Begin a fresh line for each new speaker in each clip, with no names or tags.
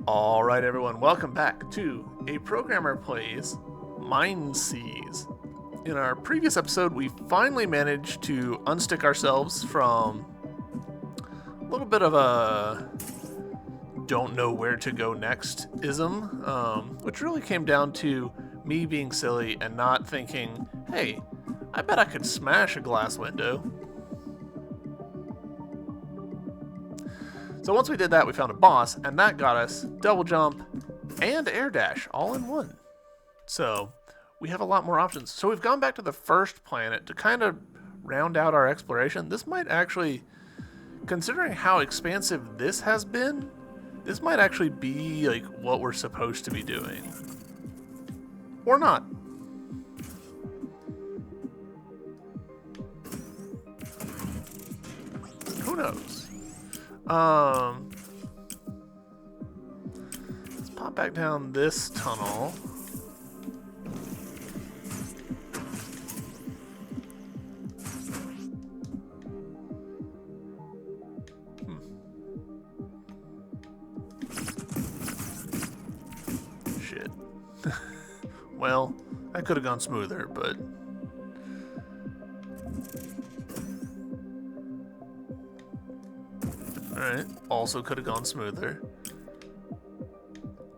Alright everyone, welcome back to A Programmer Plays MindSeize. In our previous episode, we finally managed to unstick ourselves from a little bit of a don't know where to go next ism, which really came down to me being silly and not thinking, hey, I bet I could smash a glass window. So once we did that, we found a boss, and that got us double jump and air dash all in one. So we have a lot more options. So we've gone back to the first planet to kind of round out our exploration. This might actually, considering how expansive this has been, this might actually be like what we're supposed to be doing. Or not. Who knows? Let's pop back down this tunnel. Shit. Well, that could have gone smoother, but alright, also could have gone smoother.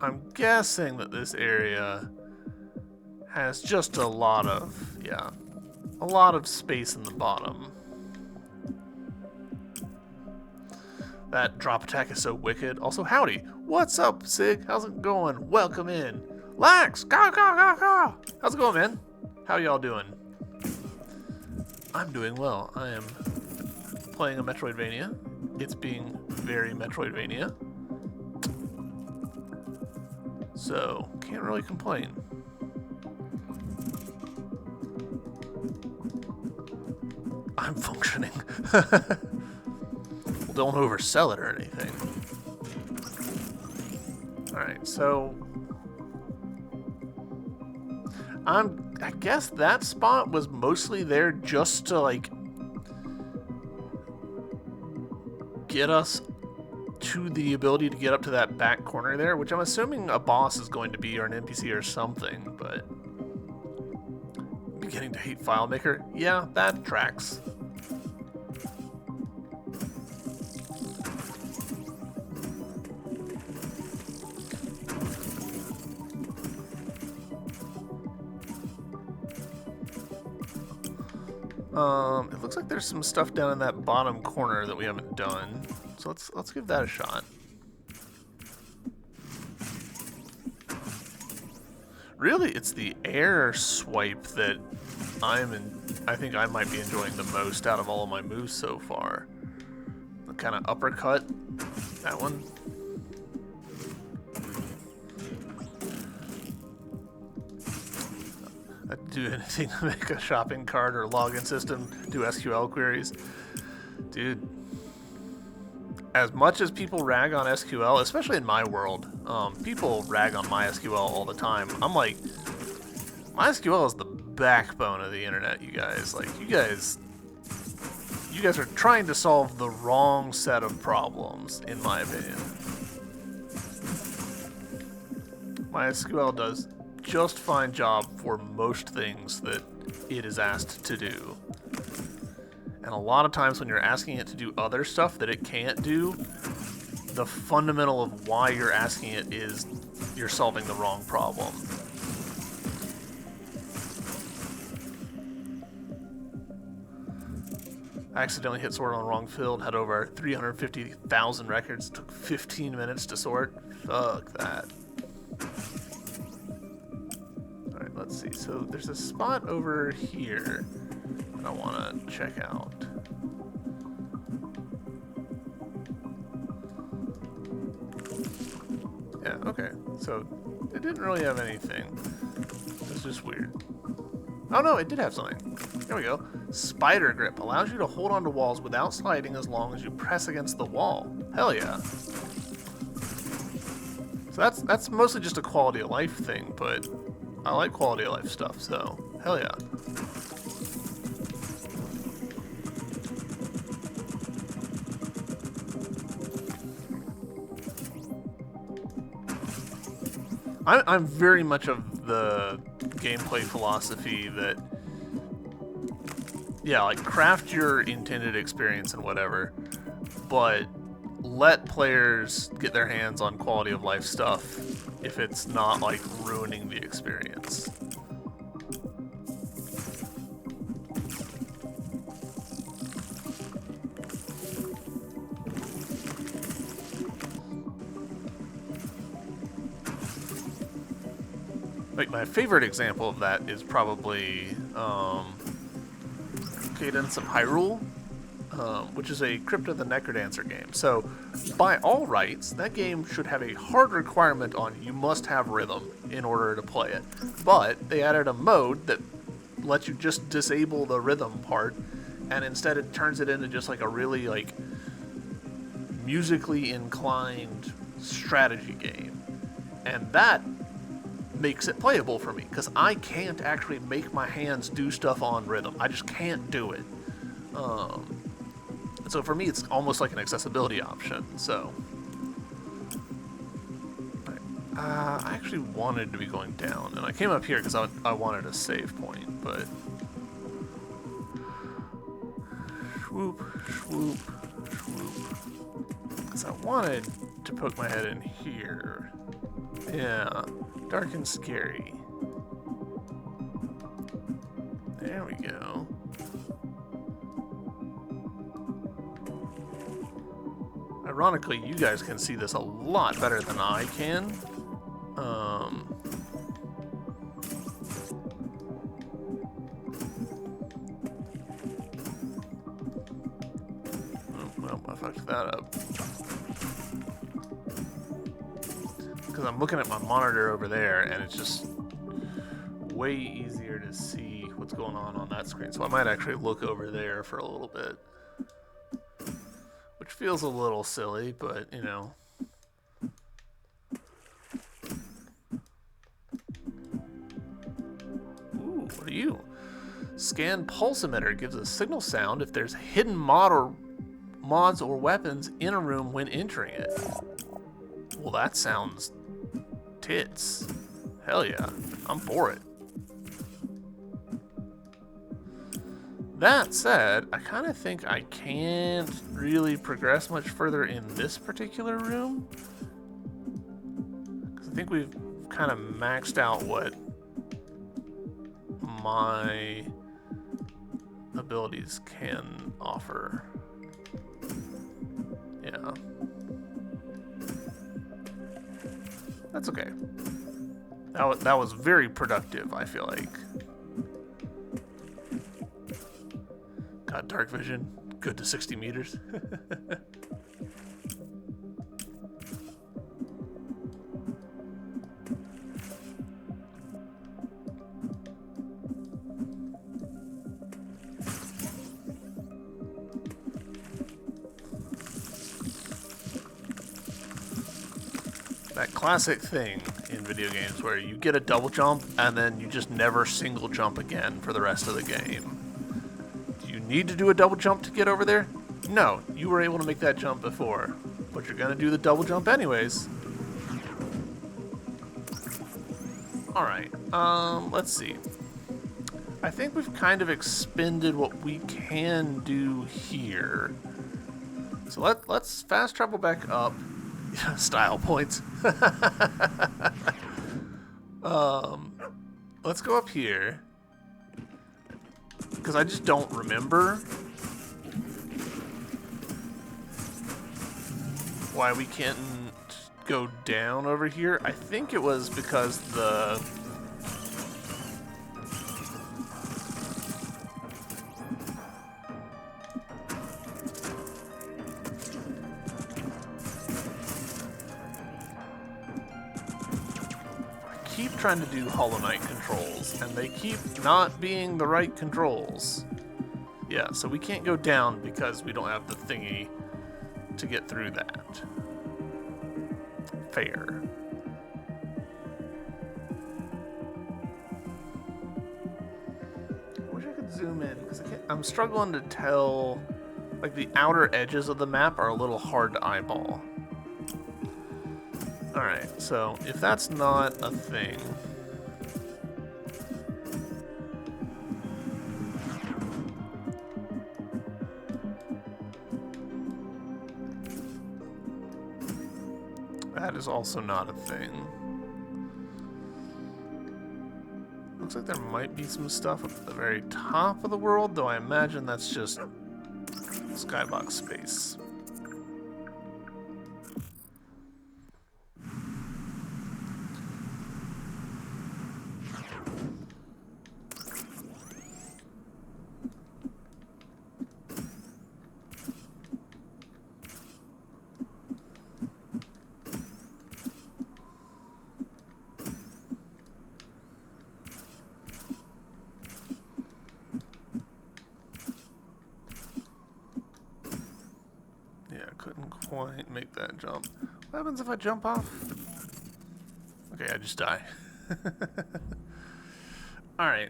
I'm guessing that this area has just a lot of space in the bottom. That drop attack is so wicked. Also, howdy. What's up, Sig? How's it going? Welcome in. Lax! Go, go, go, go! How's it going, man? How y'all doing? I'm doing well. I am playing a Metroidvania. It's being very Metroidvania. So, can't really complain. I'm functioning. Well, don't oversell it or anything. Alright, so I guess that spot was mostly there just to, like, get us to the ability to get up to that back corner there, which I'm assuming a boss is going to be, or an NPC or something, but I'm beginning to hate FileMaker. Yeah, that tracks. It looks like there's some stuff down in that bottom corner that we haven't done. So let's give that a shot. Really, it's the air swipe that I think I might be enjoying the most out of all of my moves so far. The kind of uppercut, that one. I'd do anything to make a shopping cart or login system, do SQL queries. Dude, as much as people rag on SQL, especially in my world, people rag on MySQL all the time. I'm like, MySQL is the backbone of the internet, you guys. Like, you guys are trying to solve the wrong set of problems, in my opinion. MySQL does just fine job for most things that it is asked to do. And a lot of times when you're asking it to do other stuff that it can't do, the fundamental of why you're asking it is you're solving the wrong problem. I accidentally hit sort on the wrong field, had over 350,000 records, took 15 minutes to sort. Fuck that. Alright, let's see. So there's a spot over here that I want to check out. Yeah, okay. So it didn't really have anything. It's just weird. Oh no, it did have something. There we go. Spider grip allows you to hold onto walls without sliding as long as you press against the wall. Hell yeah. So that's mostly just a quality of life thing, but I like quality of life stuff, so hell yeah. I'm very much of the gameplay philosophy that, yeah, like craft your intended experience and whatever, but let players get their hands on quality of life stuff if it's not like ruining the experience. Like my favorite example of that is probably Cadence of Hyrule, which is a Crypt of the Necrodancer game. So, by all rights, that game should have a hard requirement on you must have rhythm in order to play it. But they added a mode that lets you just disable the rhythm part, and instead it turns it into just like a really like musically inclined strategy game. And that makes it playable for me, because I can't actually make my hands do stuff on rhythm. I just can't do it. So for me, it's almost like an accessibility option. So I actually wanted to be going down, and I came up here because I wanted a save point, but swoop, swoop, swoop. Because I wanted to poke my head in here. Yeah, dark and scary. There we go. Ironically, you guys can see this a lot better than I can. Oh, well, I fucked that up. Because I'm looking at my monitor over there, and it's just way easier to see what's going on that screen. So I might actually look over there for a little bit. Which feels a little silly, but, you know. Ooh, what are you? Scan pulse emitter gives a signal sound if there's hidden mods or weapons in a room when entering it. Well, that sounds tits. Hell yeah, I'm for it. That said, I kind of think I can't really progress much further in this particular room. Because I think we've kind of maxed out what my abilities can offer. Yeah. That's okay. That was very productive, I feel like. God, dark vision, good to 60 meters. That classic thing in video games where you get a double jump and then you just never single jump again for the rest of the game. Need to do a double jump to get over there? No, you were able to make that jump before, but you're gonna do the double jump anyways. Alright, let's see. I think we've kind of expended what we can do here. So let's fast travel back up. Style points. Let's go up here. Because I just don't remember why we can't go down over here. I think it was because the... I keep trying to do Hollow Knight controls, and they keep not being the right controls. Yeah, so we can't go down because we don't have the thingy to get through that. Fair. I wish I could zoom in, because I'm struggling to tell, like the outer edges of the map are a little hard to eyeball. Alright, so if that's not a thing... That is also not a thing. Looks like there might be some stuff at the very top of the world, though I imagine that's just skybox space. Couldn't quite make that jump. What happens if I jump off? Okay, I just die. Alright.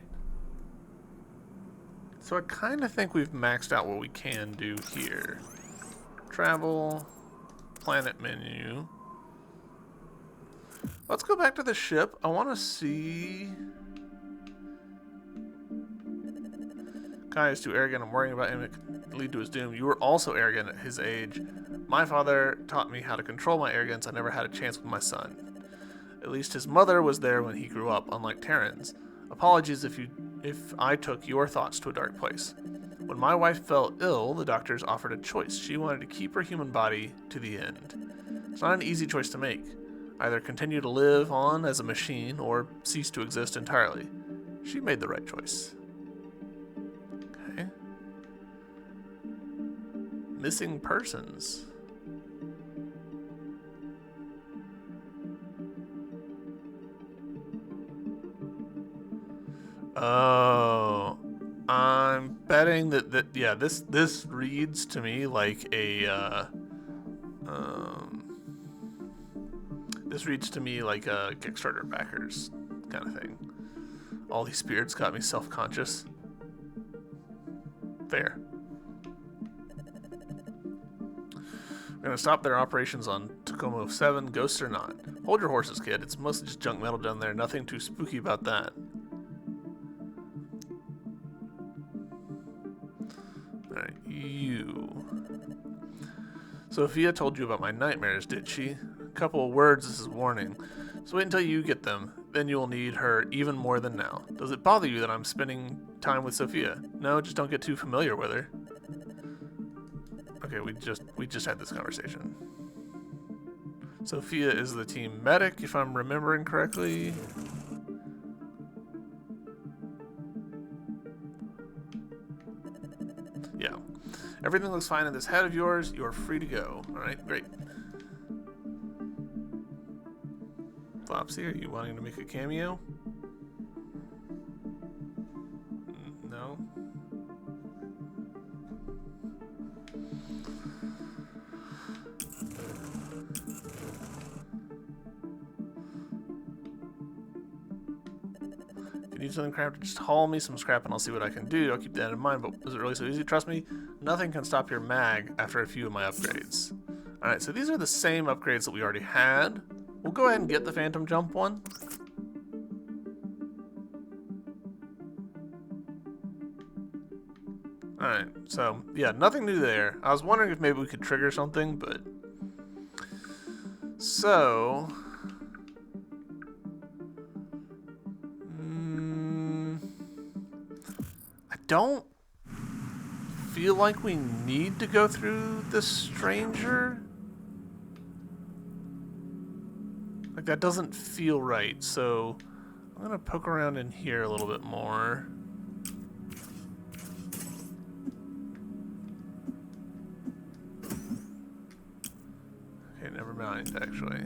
So I kind of think we've maxed out what we can do here. Travel, planet menu. Let's go back to the ship. I want to see... Kai is too arrogant. I'm worrying about him. It could lead to his doom. You were also arrogant at his age. My father taught me how to control my arrogance. I never had a chance with my son. At least his mother was there when he grew up, unlike Terran's. Apologies if I took your thoughts to a dark place. When my wife fell ill, the doctors offered a choice. She wanted to keep her human body to the end. It's not an easy choice to make. Either continue to live on as a machine or cease to exist entirely. She made the right choice. Okay. Missing persons. Oh, I'm betting that yeah, this reads to me like a this reads to me like a Kickstarter backers kind of thing. All these spirits got me self-conscious. Fair. We're gonna stop their operations on Tacoma 7, ghosts or not. Hold your horses, kid. It's mostly just junk metal down there. Nothing too spooky about that. Alright, you. Sophia told you about my nightmares, did she? A couple of words, this is warning. So wait until you get them. Then you will need her even more than now. Does it bother you that I'm spending time with Sophia? No, just don't get too familiar with her. Okay, we just had this conversation. Sophia is the team medic, if I'm remembering correctly. Yeah. Everything looks fine in this head of yours. You are free to go. Alright, great. Flopsy, are you wanting to make a cameo? No? If you need something crafted, just haul me some scrap and I'll see what I can do. I'll keep that in mind, but is it really so easy? Trust me, nothing can stop your mag after a few of my upgrades. Alright, so these are the same upgrades that we already had. We'll go ahead and get the Phantom Jump one. Alright, so, yeah, nothing new there. I was wondering if maybe we could trigger something, but... So... I don't feel like we need to go through the stranger. Like, that doesn't feel right, so I'm gonna poke around in here a little bit more. Okay, never mind, actually.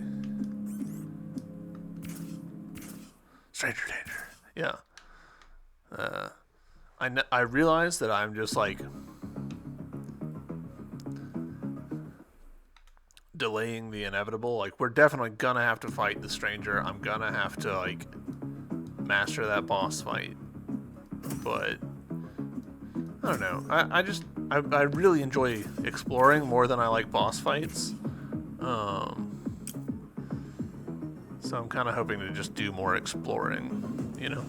Stranger danger. Yeah. I realize that I'm just, like, delaying the inevitable. Like, we're definitely gonna have to fight the stranger. I'm gonna have to, like, master that boss fight. But I don't know. I really enjoy exploring more than I like boss fights. So I'm kind of hoping to just do more exploring, you know?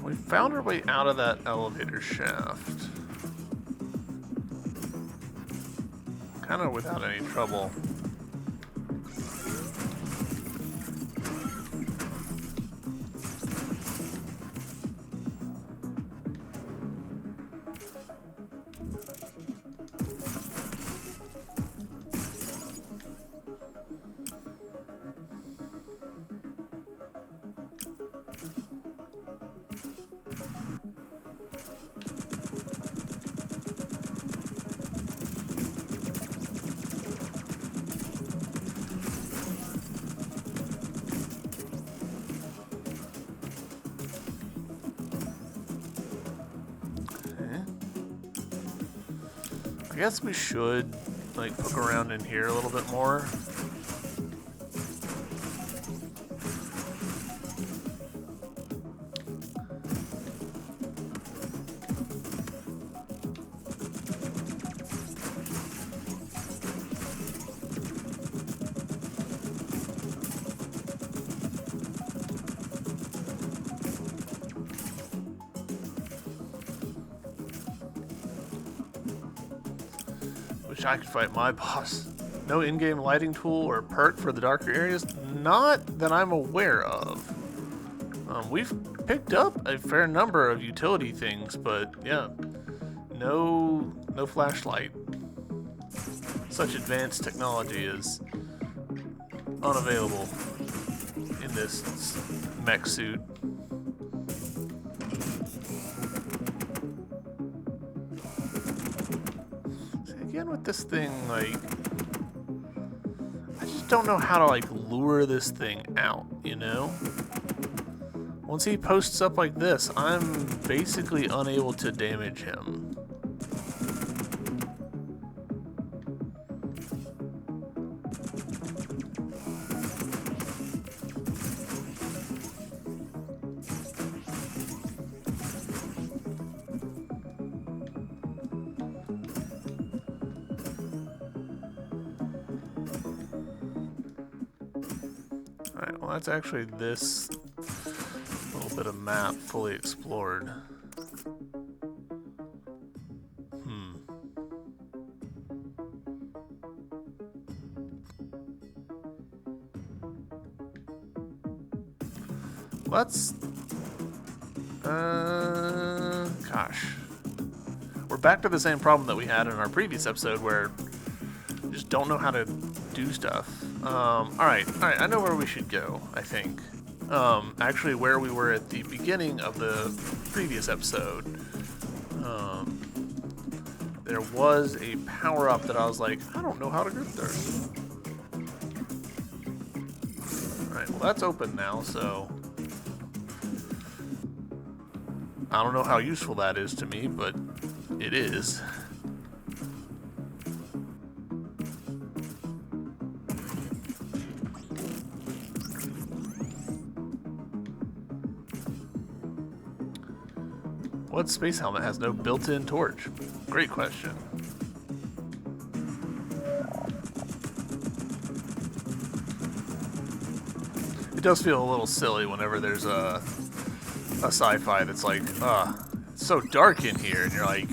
We found our way out of that elevator shaft. Kind of without any trouble. I guess we should, like, poke around in here a little bit more. Wish I could fight my boss. No in-game lighting tool or perk for the darker areas? Not that I'm aware of. We've picked up a fair number of utility things, but yeah, no flashlight. Such advanced technology is unavailable in this mech suit. Again with this thing, like, I just don't know how to, like, lure this thing out, you know? Once he posts up like this, I'm basically unable to damage him. Alright, well that's actually this little bit of map fully explored. Let's... gosh. We're back to the same problem that we had in our previous episode where we just don't know how to do stuff. Alright, I know where we should go, I think. Actually, where we were at the beginning of the previous episode. There was a power-up that I was like, I don't know how to get there. Alright, well that's open now, so... I don't know how useful that is to me, but it is. What space helmet has no built-in torch? Great question. It does feel a little silly whenever there's a sci-fi that's like, it's so dark in here, and you're like,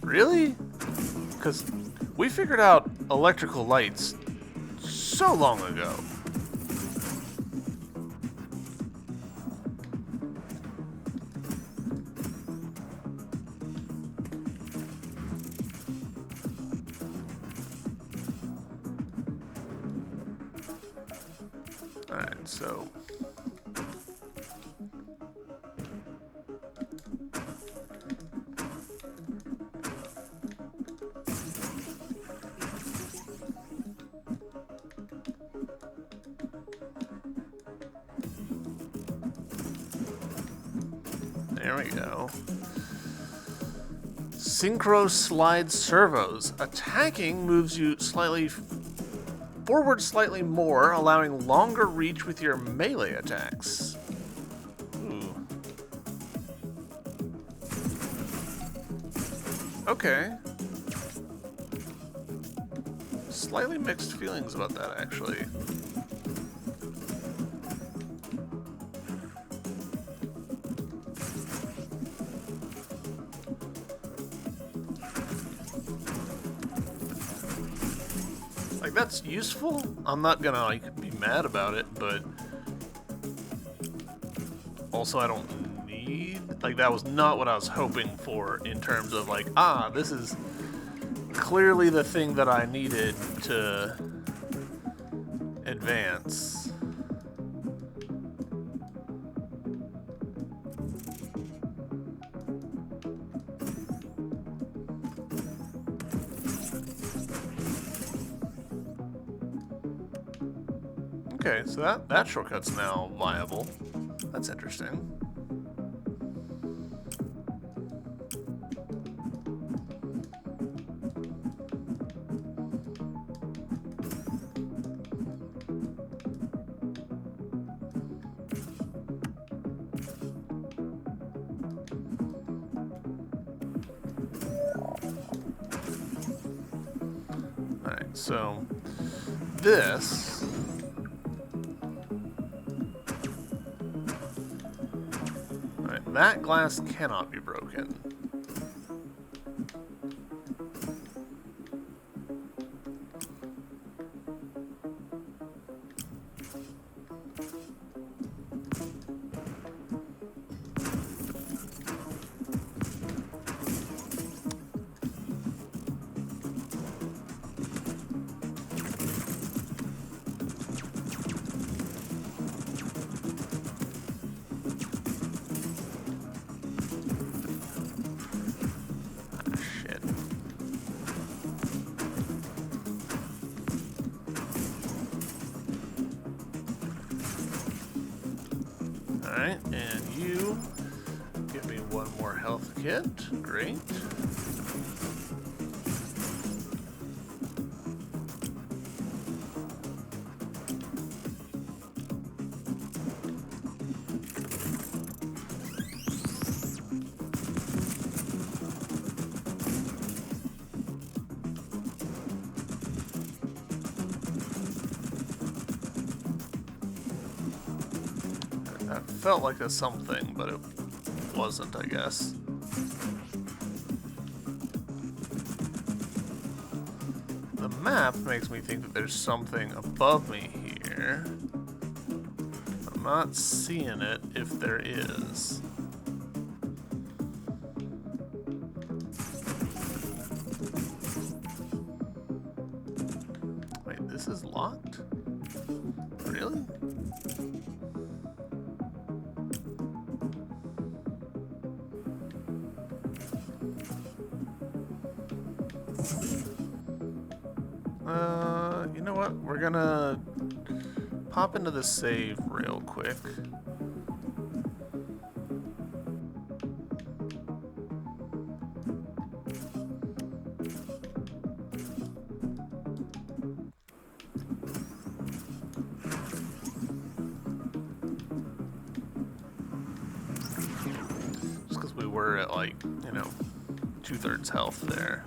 really? Because we figured out electrical lights so long ago. Alright, so... there we go. Synchro slide servos. Attacking moves you slightly forward slightly more, allowing longer reach with your melee attacks. Ooh. Okay. Slightly mixed feelings about that, actually. Like, that's useful. I'm not gonna, like, be mad about it, but also I don't need... Like, that was not what I was hoping for in terms of, like, this is clearly the thing that I needed to advance. Okay, so that shortcut's now viable. That's interesting. Alright, so this... Alright, that glass cannot be broken. Alright, and you give me one more health kit. Great. That felt like a something, but it wasn't, I guess. The map makes me think that there's something above me here. I'm not seeing it if there is. Wait, this is locked? Really? You know what? We're gonna pop into the save real quick. Just because we were at, like, you know, 2/3 health there.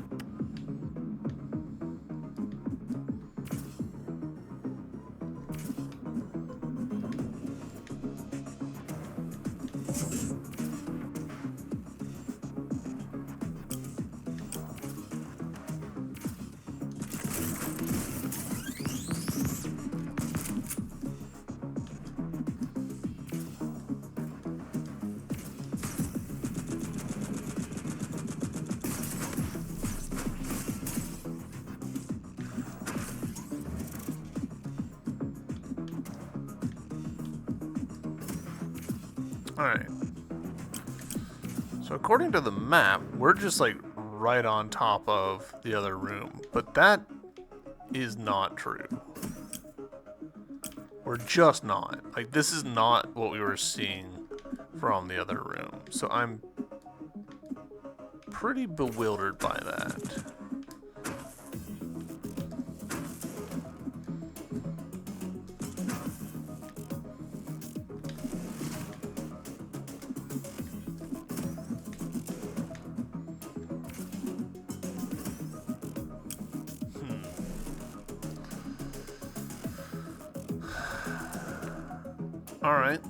Alright. So according to the map, we're just like right on top of the other room, but that is not true. We're just not. Like, this is not what we were seeing from the other room. So I'm pretty bewildered by that. Alright.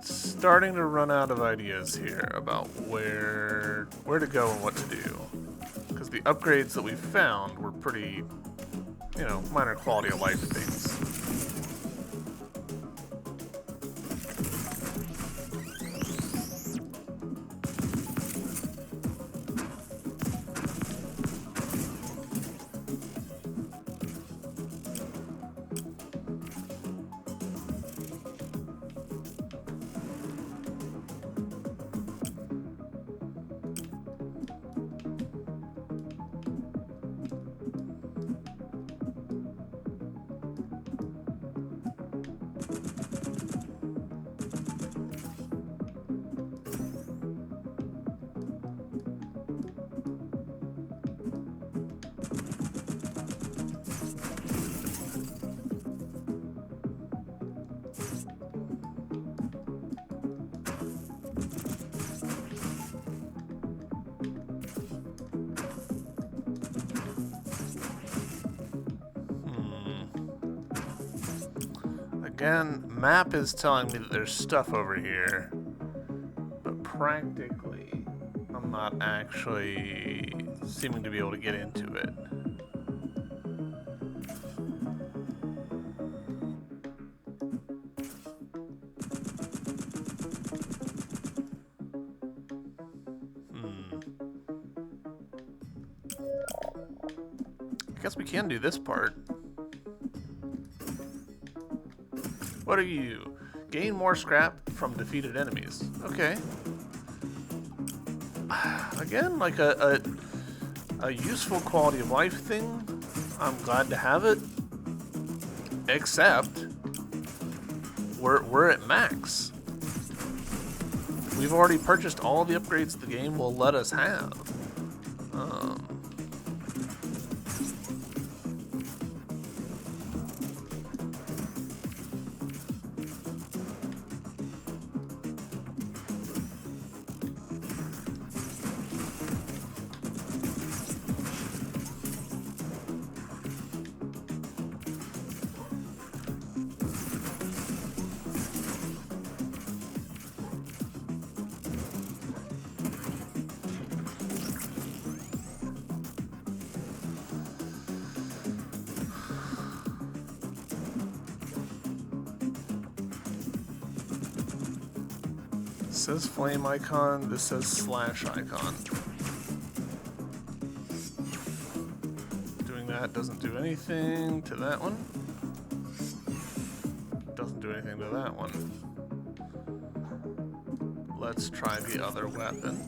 Starting to run out of ideas here about where to go and what to do. Because the upgrades that we found were pretty, minor quality of life things. Again, map is telling me that there's stuff over here, but practically, I'm not actually seeming to be able to get into it. I guess we can do this part. What are you? Gain more scrap from defeated enemies. Okay. Again, like a useful quality of life thing. I'm glad to have it. Except we're at max. We've already purchased all the upgrades the game will let us have. This says flame icon, this says slash icon. Doing that doesn't do anything to that one. Doesn't do anything to that one. Let's try the other weapon.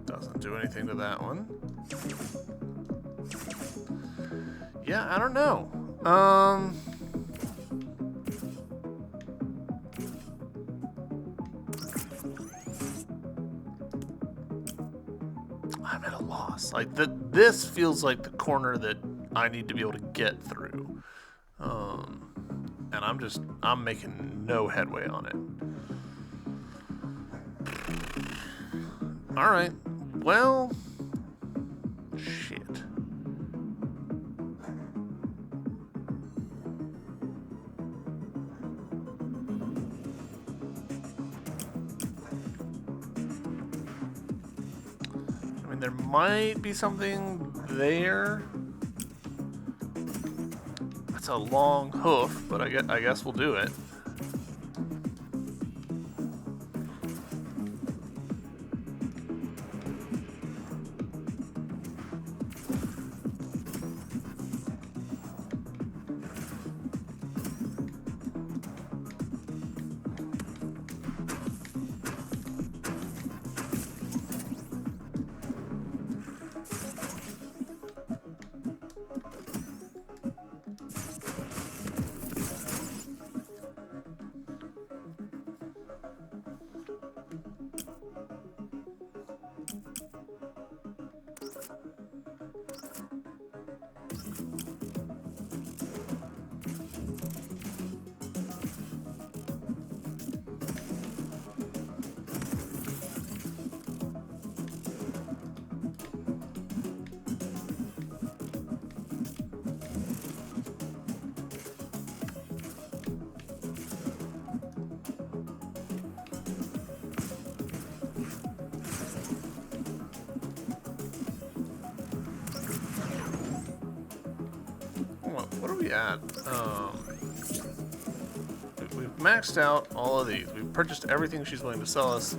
Doesn't do anything to that one. Yeah, I don't know. I'm at a loss. Like this feels like the corner that I need to be able to get through. And I'm making no headway on it. All right. Well, shit. There might be something there. That's a long hoof, but I guess we'll do it. we at? We've maxed out all of these. We've purchased everything she's willing to sell us.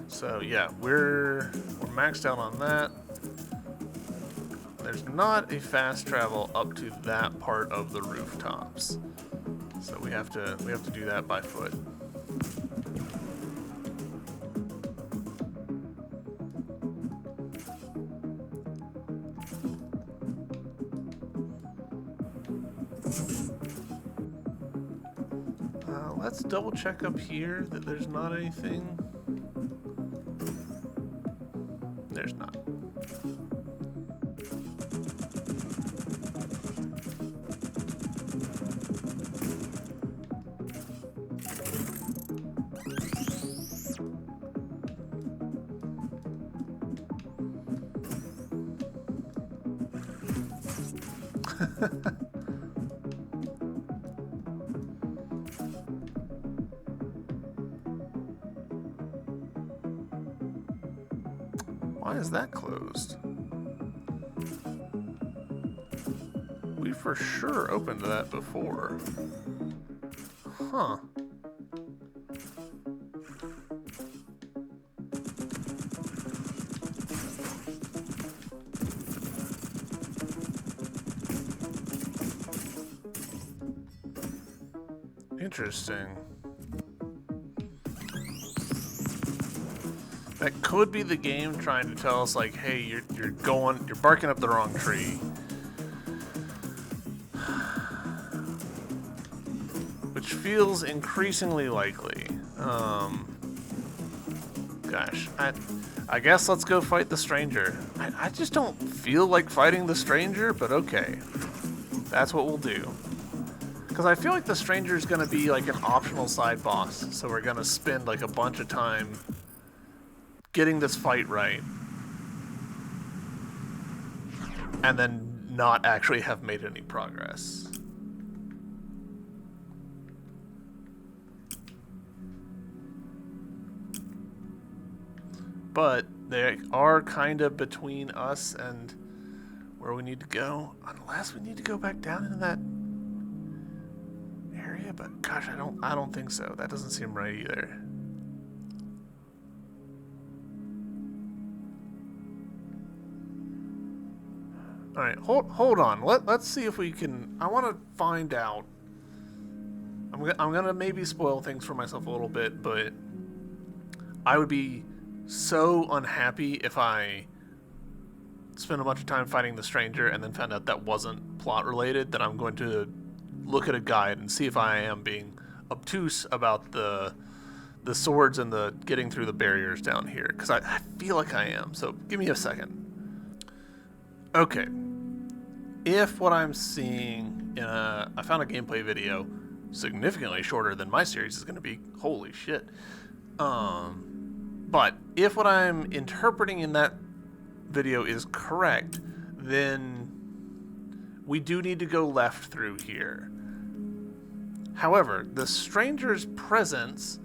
So yeah, we're maxed out on that. There's not a fast travel up to that part of the rooftops, so we have to do that by foot. Let's double check up here that there's not anything. There's not. Why is that closed? We for sure opened that before. Huh. Interesting. That could be the game trying to tell us, like, hey, you're barking up the wrong tree. Which feels increasingly likely. Gosh, I guess let's go fight the stranger. I just don't feel like fighting the stranger, but okay. That's what we'll do. Because I feel like the stranger is going to be like an optional side boss, so we're going to spend like a bunch of time getting this fight right, and then not actually have made any progress. But they are kind of between us and where we need to go, unless we need to go back down into that area. But gosh, I don't think so. That doesn't seem right either. All right, hold on. Let's see if we can. I want to find out. I'm gonna maybe spoil things for myself a little bit, but I would be so unhappy if I spent a bunch of time fighting the stranger and then found out that wasn't plot related. That I'm going to look at a guide and see if I am being obtuse about the swords and the getting through the barriers down here, because I feel like I am. So give me a second. Okay. If what I'm seeing in I found a gameplay video significantly shorter than my series is going to be, holy shit. But if what I'm interpreting in that video is correct, then we do need to go left through here. However, the stranger's presence,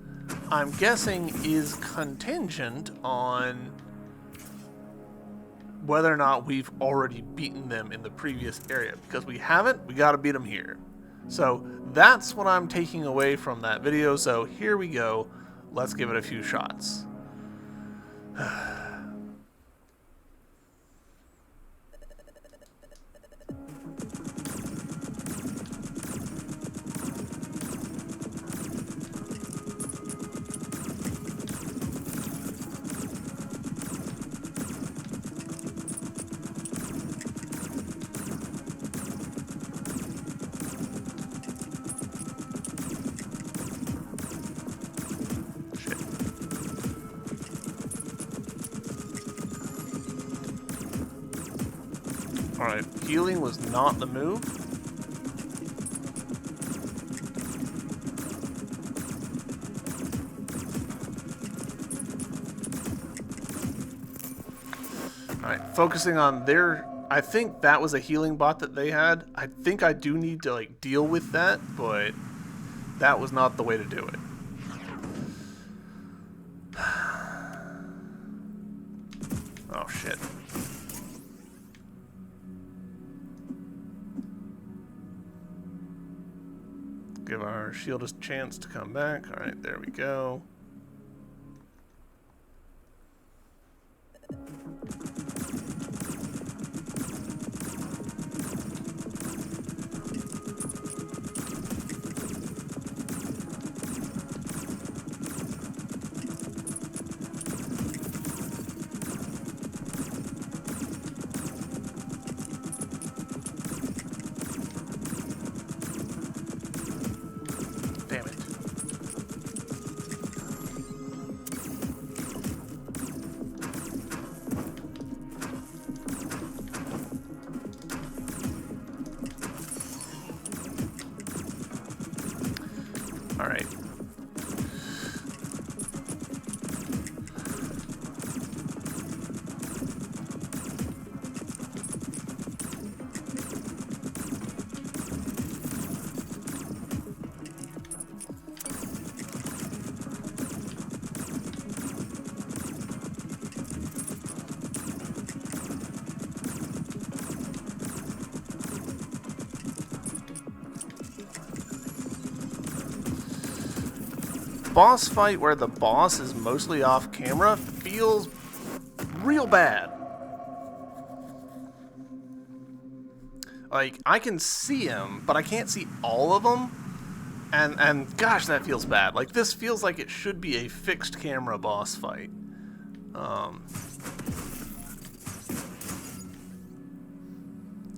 I'm guessing, is contingent on whether or not we've already beaten them in the previous area. Because we haven't, we gotta beat them here. So that's what I'm taking away from that video. So here we go. Let's give it a few shots. Alright, healing was not the move. Alright, focusing on their... I think that was a healing bot that they had. I think I do need to, like, deal with that, but that was not the way to do it. Oh, shit. give our shield a chance to come back. Alright, there we go. Damn it. All right. Boss fight where the boss is mostly off camera feels real bad. Like, I can see him, but I can't see all of them. And gosh, that feels bad. Like, this feels like it should be a fixed camera boss fight. And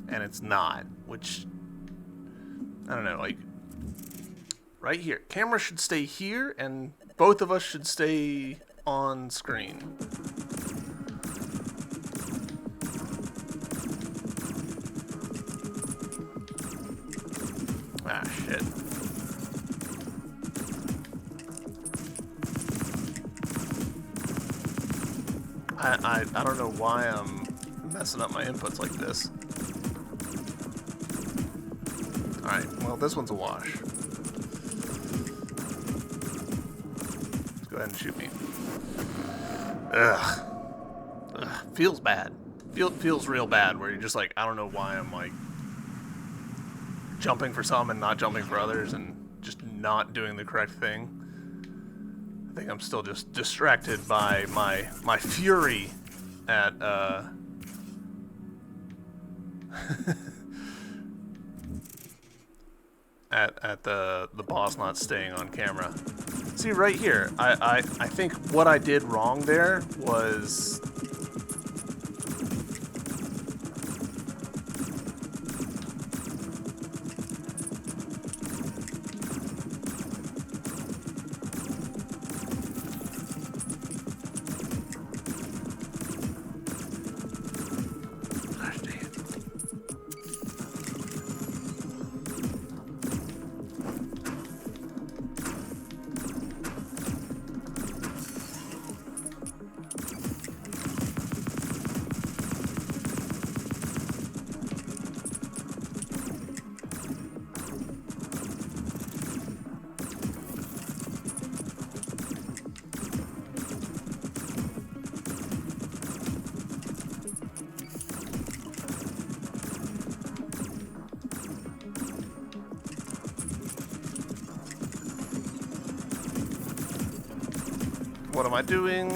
it's not, which, I don't know, like, right here. Camera should stay here, and both of us should stay on screen. Ah, shit. I don't know why I'm messing up my inputs like this. Alright, well, this one's a wash. Let's go ahead and shoot me. Ugh. Feels bad. Feels real bad, where you're just like, I don't know why I'm, like, jumping for some and not jumping for others and just not doing the correct thing. I think I'm still just distracted by my fury at at the boss not staying on camera. See, right here, I think what I did wrong there was what am I doing?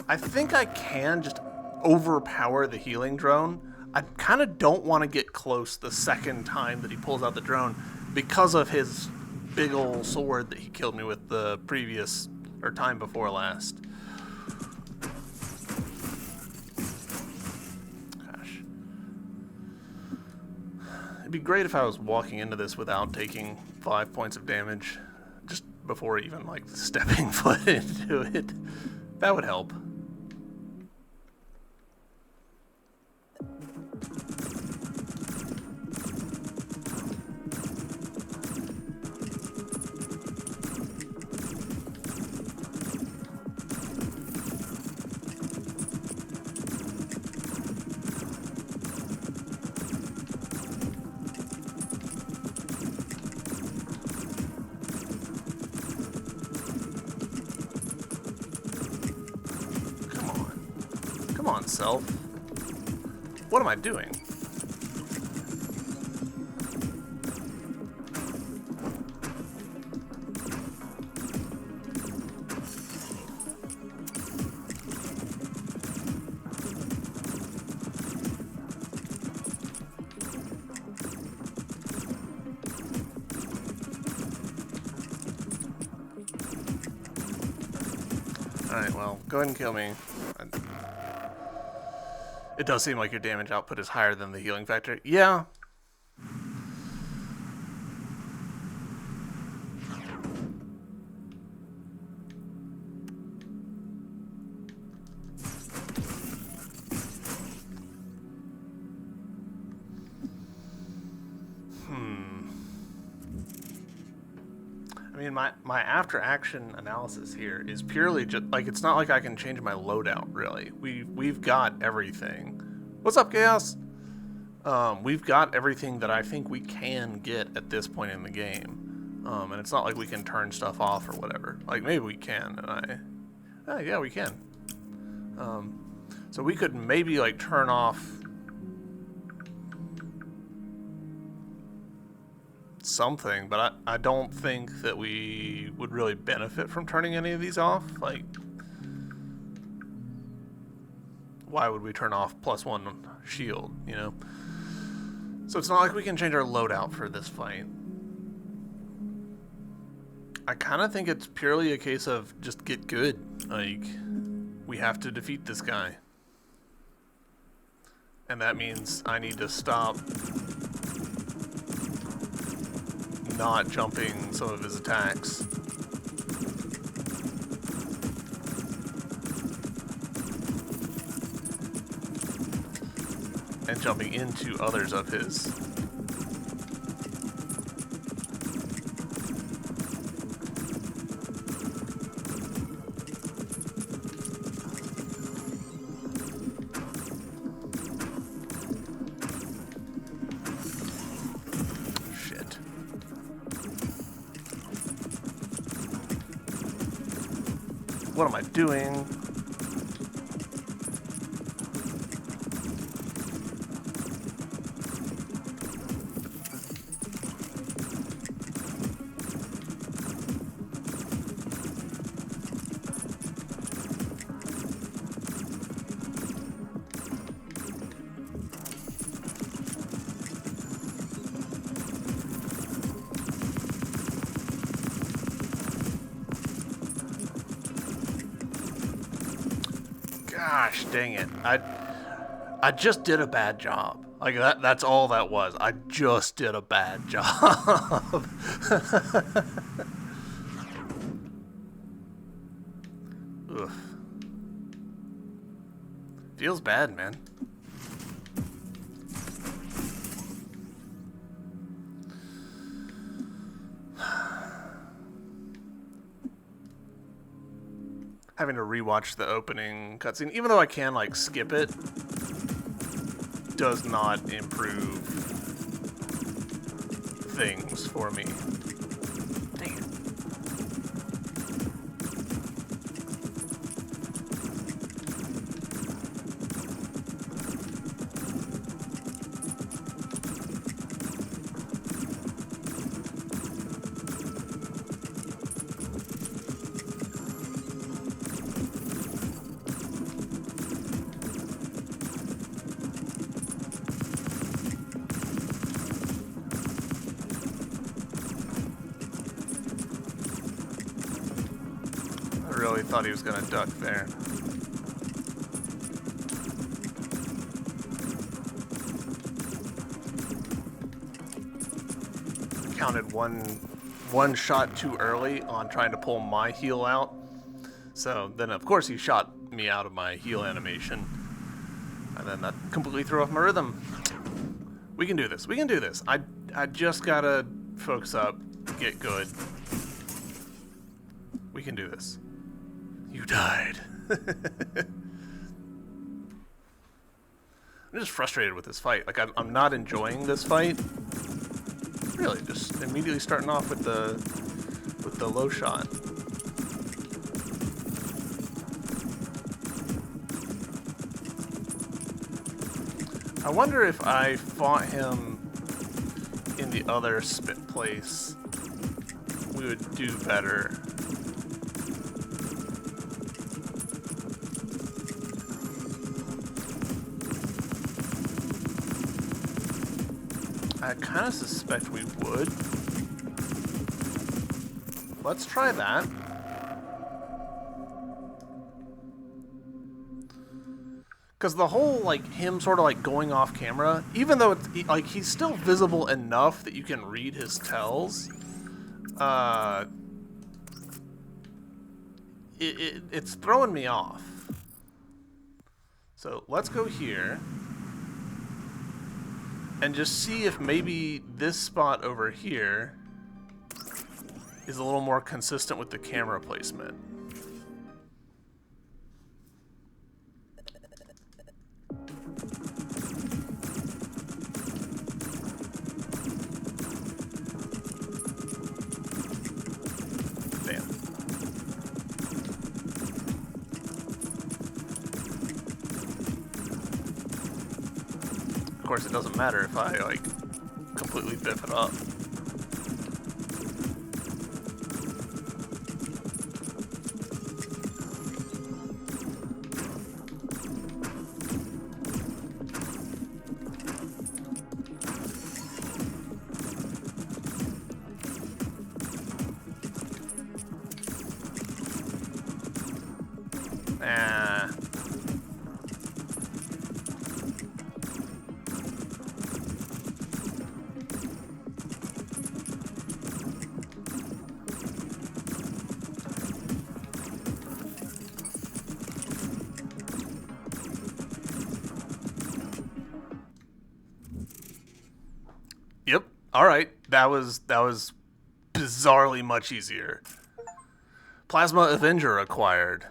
I think I can just overpower the healing drone. I kind of don't want to get close the second time that he pulls out the drone because of his big ol' sword that he killed me with the previous, or time before last. Gosh. It'd be great if I was walking into this without taking 5 points of damage just before even, like, stepping foot into it. That would help. Come on, self. What am I doing? Alright, well, go ahead and kill me. It does seem like your damage output is higher than the healing factor. Yeah. I mean, my after action analysis here is purely just like, it's not like I can change my loadout really. We've got everything. What's up, Chaos? We've got everything that I think we can get at this point in the game. And it's not like we can turn stuff off or whatever. Like, maybe we can, and yeah, we can. So we could maybe like turn off something, but I don't think that we would really benefit from turning any of these off. Like, why would we turn off +1 shield, you know? So it's not like we can change our loadout for this fight. I kind of think it's purely a case of just get good. Like, we have to defeat this guy. And that means I need to stop not jumping some of his attacks. And jumping into others of his. What am I doing? Gosh dang it. I just did a bad job. Like, that's all that was. I just did a bad job. Ugh. Feels bad, man. Having to rewatch the opening cutscene, even though I can like skip it, does not improve things for me. Dang it. I really thought he was gonna duck there. Counted one shot too early on trying to pull my heal out. So then of course he shot me out of my heal animation. And then that completely threw off my rhythm. We can do this. We can do this. I just gotta focus up, get good. We can do this. You died. I'm just frustrated with this fight. Like, I'm not enjoying this fight. Really, just immediately starting off with the low shot. I wonder if I fought him in the other spit place, we would do better. I kind of suspect we would. Let's try that. Because the whole, like, him sort of, like, going off camera, even though it's, like, he's still visible enough that you can read his tells, it's throwing me off. So let's go here and just see if maybe this spot over here is a little more consistent with the camera placement. Of course, it doesn't matter if I, like, completely biff it up. Yep. All right. That was bizarrely much easier. Plasma Avenger acquired.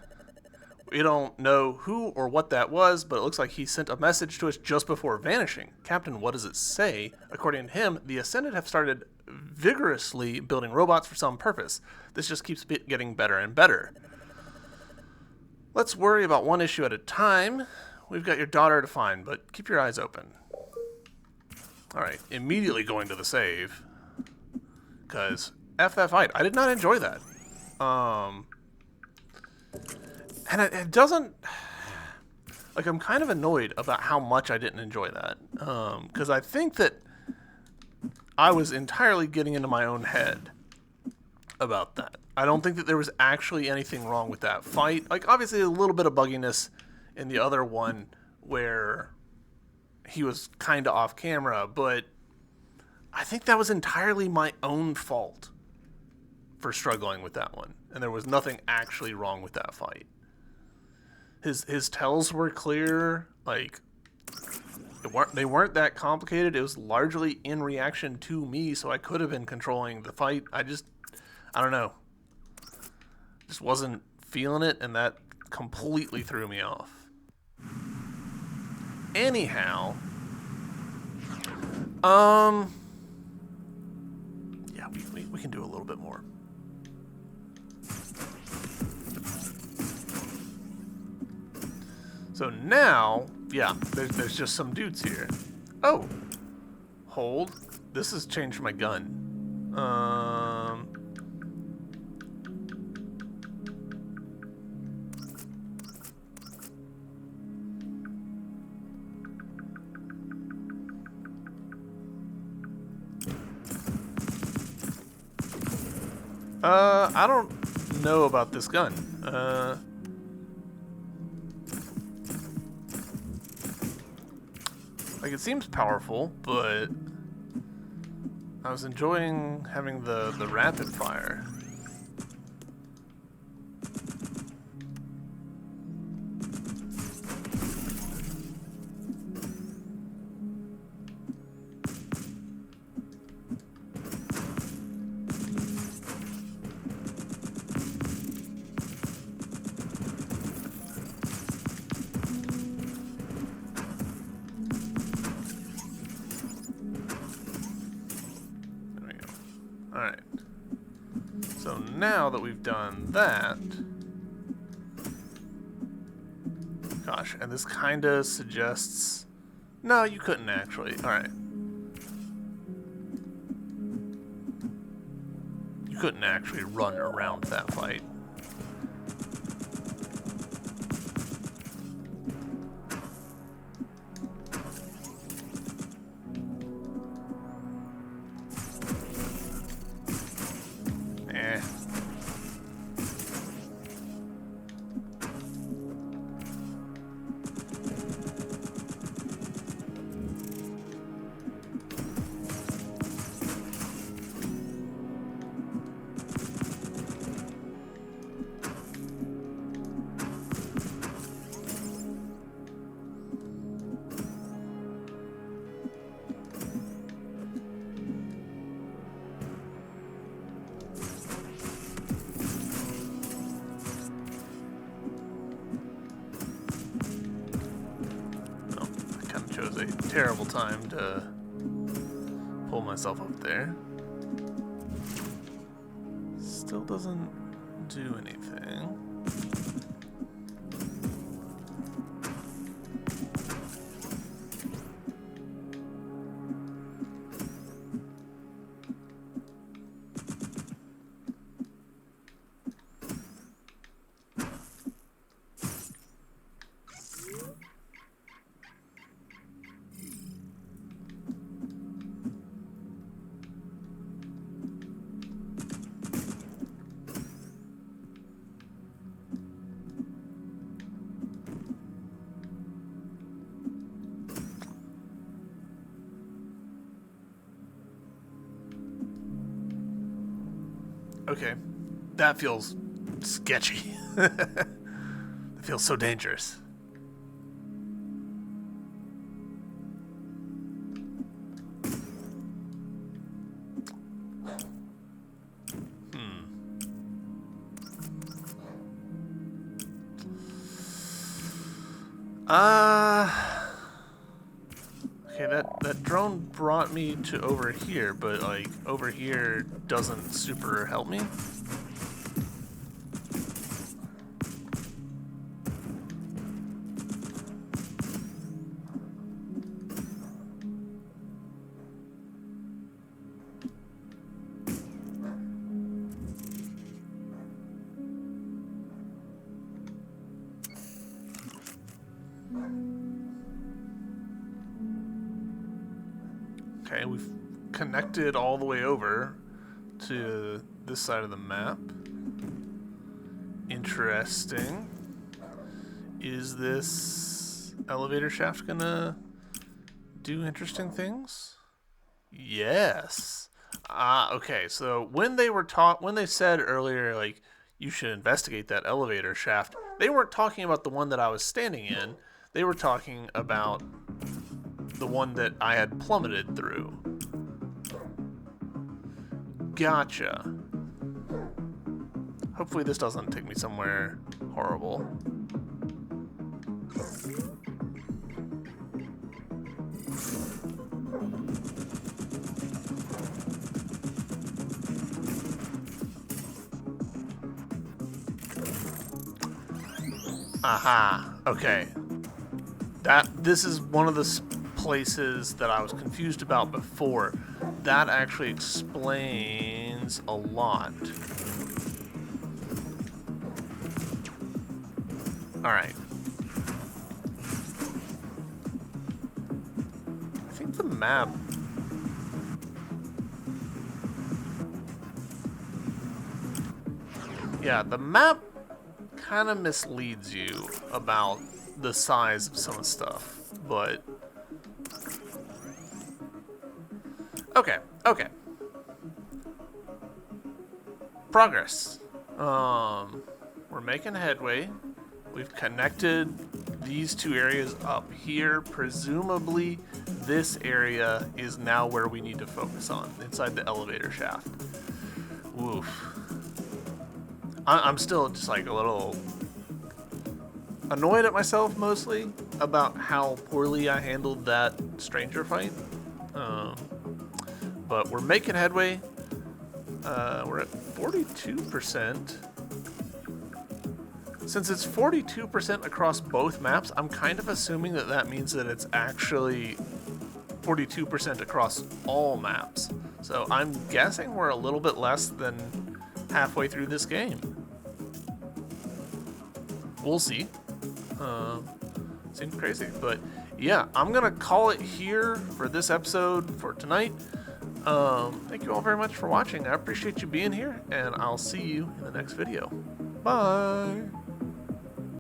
We don't know who or what that was, but it looks like he sent a message to us just before vanishing. Captain, what does it say? According to him, the Ascended have started vigorously building robots for some purpose. This just keeps getting better and better. Let's worry about one issue at a time. We've got your daughter to find, but keep your eyes open. Alright, immediately going to the save. Because F that fight. I did not enjoy that. And it doesn't... Like, I'm kind of annoyed about how much I didn't enjoy that. Because I think that I was entirely getting into my own head about that. I don't think that there was actually anything wrong with that fight. Like, obviously, a little bit of bugginess in the other one where he was kind of off camera, but I think that was entirely my own fault for struggling with that one. And there was nothing actually wrong with that fight. His tells were clear, like, they weren't that complicated. It was largely in reaction to me, so I could have been controlling the fight. I don't know. Just wasn't feeling it, and that completely threw me off. Anyhow, yeah, we can do a little bit more. So now, yeah, there's just some dudes here. Oh, hold. This has changed my gun. I don't know about this gun. Like, it seems powerful, but I was enjoying having the rapid fire. Alright. So now that we've done that... Gosh, and this kind of suggests... No, you couldn't actually. Alright. You couldn't actually run around that fight. Eh. Chose a terrible time to pull myself up there. Still doesn't do anything. Okay, that feels sketchy. It feels so dangerous. Okay, that drone brought me to over here, but like over here doesn't super help me. Okay, we've connected all the way over to this side of the map. Interesting. Is this elevator shaft gonna do interesting things? Yes. Okay, so when they said earlier, like, you should investigate that elevator shaft, they weren't talking about the one that I was standing in. They were talking about the one that I had plummeted through. Gotcha. Hopefully this doesn't take me somewhere horrible. Aha. Okay. This is one of the places that I was confused about before. That actually explains a lot. Alright. I think the map... Yeah, the map kind of misleads you about the size of some of the stuff, but... Okay. Progress. We're making headway. We've connected these two areas up here. Presumably, this area is now where we need to focus on, inside the elevator shaft. Woof. I'm still just like a little annoyed at myself mostly about how poorly I handled that stranger fight. But we're making headway. We're at 42%. Since it's 42% across both maps, I'm kind of assuming that that means that it's actually 42% across all maps. So I'm guessing we're a little bit less than halfway through this game. We'll see. Seems crazy, but yeah, I'm gonna call it here for this episode for tonight. Thank you all very much for watching. I appreciate you being here, and I'll see you in the next video. Bye!